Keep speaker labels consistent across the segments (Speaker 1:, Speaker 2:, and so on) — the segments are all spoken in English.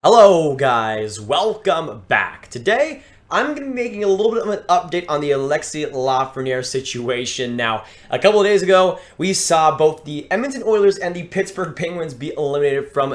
Speaker 1: Hello guys, welcome back. Today, I'm going to be making a little bit of an update on the Alexis Lafreniere situation. Now, a couple of days ago, we saw both the Edmonton Oilers and the Pittsburgh Penguins be eliminated from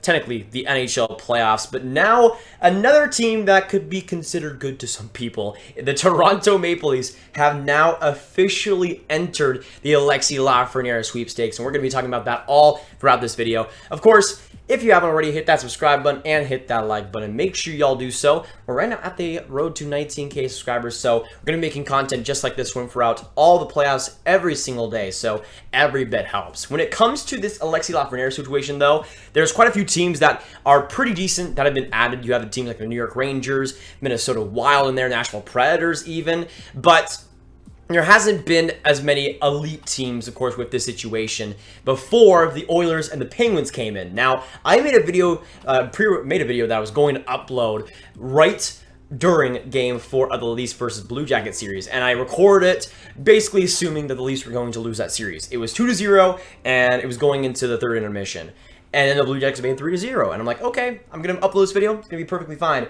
Speaker 1: technically, the NHL playoffs. But now, another team that could be considered good to some people, the Toronto Maple Leafs, have now officially entered the Alexis Lafreniere sweepstakes. And we're going to be talking about that all throughout this video. Of course, if you haven't already, hit that subscribe button and hit that like button. Make sure y'all do so. We're right now at the road to 19K subscribers, so we're going to be making content just like this one throughout all the playoffs every single day, so every bit helps. When it comes to this Alexis Lafreniere situation, though, there's quite a few teams that are pretty decent that have been added. You have the teams like the New York Rangers, Minnesota Wild in there, Nashville Predators even, but there hasn't been as many elite teams, of course, with this situation before the Oilers and the Penguins came in. Now, I made a video, made a video that I was going to upload right during Game 4 of the Leafs versus Blue Jacket series, and I recorded it basically assuming that the Leafs were going to lose that series. It was 2-0, and it was going into the third intermission, and then the Blue Jackets made 3-0, and I'm like, okay, I'm going to upload this video. It's going to be perfectly fine.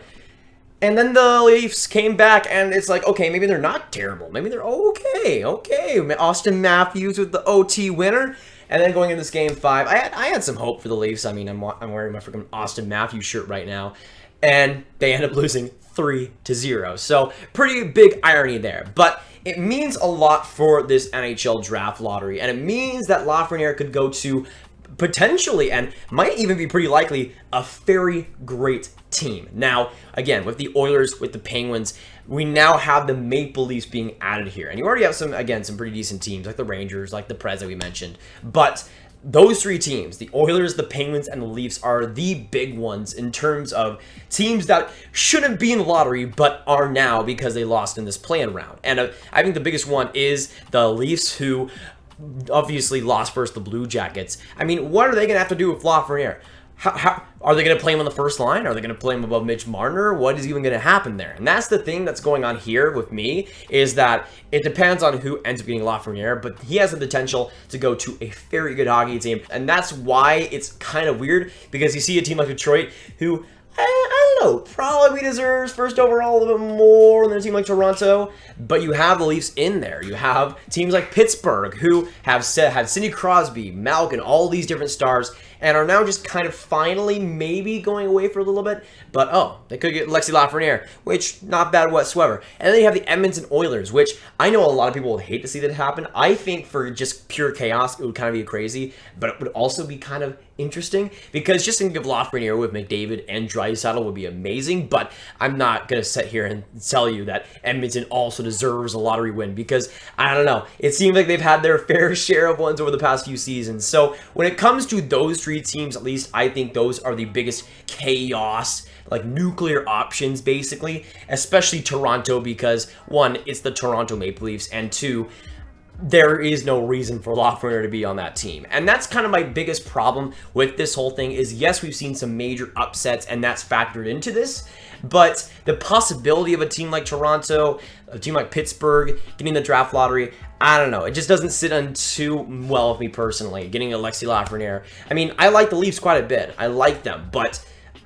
Speaker 1: And then the Leafs came back, and it's like, okay, maybe they're not terrible. Maybe they're okay. Austin Matthews with the OT winner. And then going into this Game 5, I had some hope for the Leafs. I mean, I'm wearing my freaking Austin Matthews shirt right now. And they end up losing 3-0. So, pretty big irony there. But it means a lot for this NHL draft lottery. And it means that Lafreniere could go to potentially, and might even be pretty likely, a very great team. Now, again, with the Oilers, with the Penguins, we now have the Maple Leafs being added here. And you already have some pretty decent teams, like the Rangers, like the Preds that we mentioned. But those three teams, the Oilers, the Penguins, and the Leafs, are the big ones in terms of teams that shouldn't be in the lottery, but are now because they lost in this play-in round. And I think the biggest one is the Leafs, who obviously lost versus the Blue Jackets. I mean, what are they going to have to do with Lafreniere? How are they going to play him on the first line? Are they going to play him above Mitch Marner? What is even going to happen there? And that's the thing that's going on here with me, is that it depends on who ends up getting Lafreniere, but he has the potential to go to a very good hockey team. And that's why it's kind of weird, because you see a team like Detroit who, I don't know, probably deserves first overall a little bit more than a team like Toronto, but you have the Leafs in there. You have teams like Pittsburgh, who had Sidney Crosby, Malkin, all these different stars, and are now just kind of finally maybe going away for a little bit, but oh, they could get Alexis Lafreniere, which not bad whatsoever. And then you have the Edmonton Oilers, which I know a lot of people would hate to see that happen. I think for just pure chaos, it would kind of be crazy, but it would also be kind of interesting, because just think of Lafreniere with McDavid and Draisaitl would be amazing, but I'm not going to sit here and tell you that Edmonton also deserves a lottery win, because I don't know, it seems like they've had their fair share of ones over the past few seasons. So when it comes to those three teams, at least I think those are the biggest chaos, like nuclear options basically, especially Toronto, because one, it's the Toronto Maple Leafs, and two, there is no reason for Lafreniere to be on that team. And that's kind of my biggest problem with this whole thing is, yes, we've seen some major upsets, and that's factored into this, but the possibility of a team like Toronto, a team like Pittsburgh getting the draft lottery, I don't know. It just doesn't sit on too well with me personally, getting Alexis Lafreniere. I mean, I like the Leafs quite a bit. I like them, but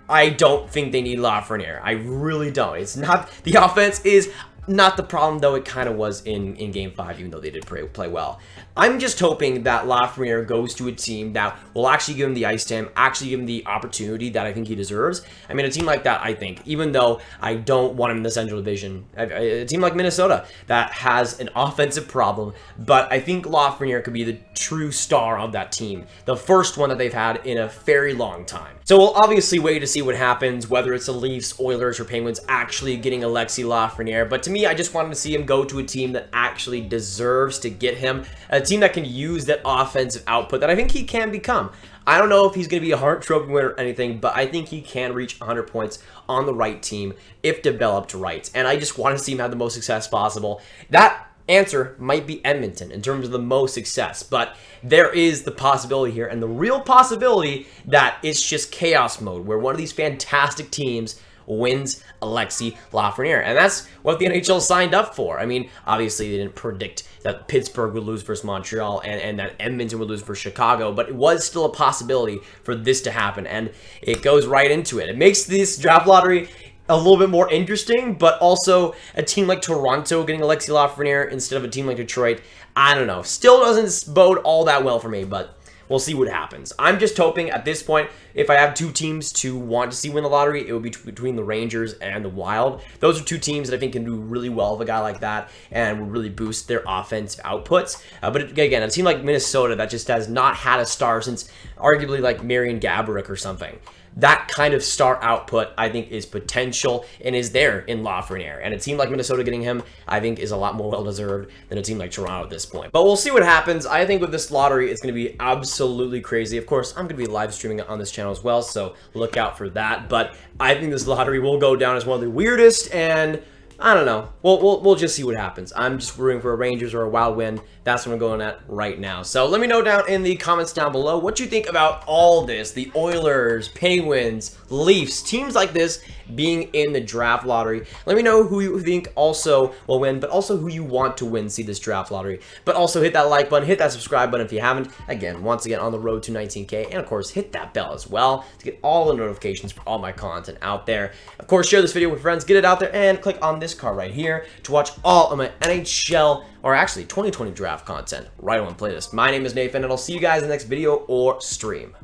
Speaker 1: I don't think they need Lafreniere. I really don't. It's not, the offense is not the problem, though it kind of was in Game 5, even though they did play well. I'm just hoping that Lafreniere goes to a team that will actually give him the ice time, actually give him the opportunity that I think he deserves. I mean, a team like that, I think, even though I don't want him in the Central Division, a team like Minnesota that has an offensive problem, but I think Lafreniere could be the true star of that team, the first one that they've had in a very long time. So we'll obviously wait to see what happens, whether it's the Leafs, Oilers, or Penguins actually getting Alexis Lafreniere, but to me, I just wanted to see him go to a team that actually deserves to get him, a team that can use that offensive output that I think he can become. I don't know if he's going to be a Hart Trophy winner or anything, but I think he can reach 100 points on the right team if developed right. And I just want to see him have the most success possible. That answer might be Edmonton in terms of the most success, but there is the possibility here, and the real possibility that it's just chaos mode, where one of these fantastic teams wins Alexis Lafreniere, and that's what the NHL signed up for. I mean, obviously they didn't predict that Pittsburgh would lose versus Montreal and that Edmonton would lose versus Chicago, but it was still a possibility for this to happen, and it goes right into it. It makes this draft lottery a little bit more interesting, but also a team like Toronto getting Alexis Lafreniere instead of a team like Detroit, I don't know. Still doesn't bode all that well for me, but we'll see what happens. I'm just hoping at this point, if I have two teams to want to see win the lottery, it would be between the Rangers and the Wild. Those are two teams that I think can do really well with a guy like that and will really boost their offensive outputs. But again, a team like Minnesota that just has not had a star since arguably like Marian Gaborik or something. That kind of star output, I think, is potential and is there in Lafreniere. And a team like Minnesota getting him, I think, is a lot more well-deserved than a team like Toronto at this point. But we'll see what happens. I think with this lottery, it's going to be absolutely crazy. Of course, I'm going to be live streaming it on this channel as well, so look out for that. But I think this lottery will go down as one of the weirdest, and I don't know. We'll just see what happens. I'm just rooting for a Rangers or a Wild win. That's what I'm going at right now. So let me know down in the comments down below what you think about all this. The Oilers, Penguins, Leafs, teams like this being in the draft lottery. Let me know who you think also will win, but also who you want to win, see this draft lottery. But also hit that like button, hit that subscribe button if you haven't. Again, once again, on the road to 19K. And of course, hit that bell as well to get all the notifications for all my content out there. Of course, share this video with friends, get it out there, and click on this card right here to watch all of my NHL, or actually 2020 draft content right on playlist. My name is Nathan, and I'll see you guys in the next video or stream.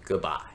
Speaker 1: Goodbye.